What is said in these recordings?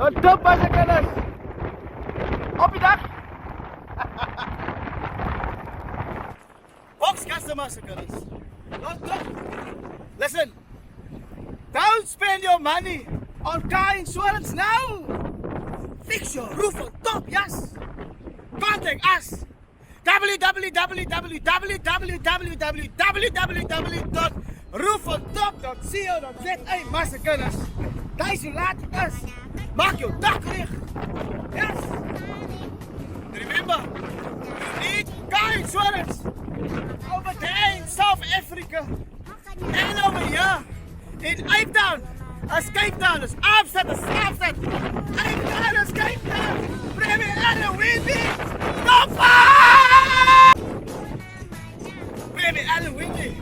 Een top Massekinnes. Op je dak. Boxkasten Massekinnes. Listen. Don't spend your money on car insurance now. Fix your roof on top, yes. Contact us. www.roofontop.co.za. Massekinnes. Deze laat is. Maak je dak dicht. Yes. Remember, you need car insurance over there in South Africa and over here in Cape Town. As Cape Town is Amsterdam, is Amsterdam. Cape Town is Cape Town. Premier Ellen Windy. Stop! Premier Ellen Windy.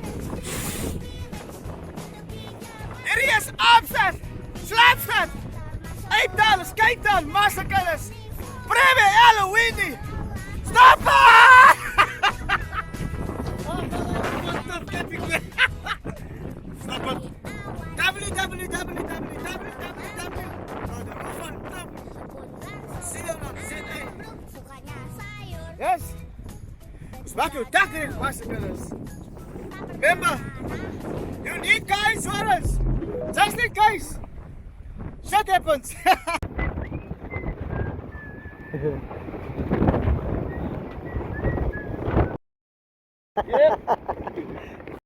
Hier is Amsterdam. Slapstad. Cape Town is Cape Town. Massekinnes. Premier Ellen Windy. Stop! Stop it. Yes. Smaak jou dak dicht, Massekinnes. Remember, you need car insurance. Just in case shit happens. Yeah.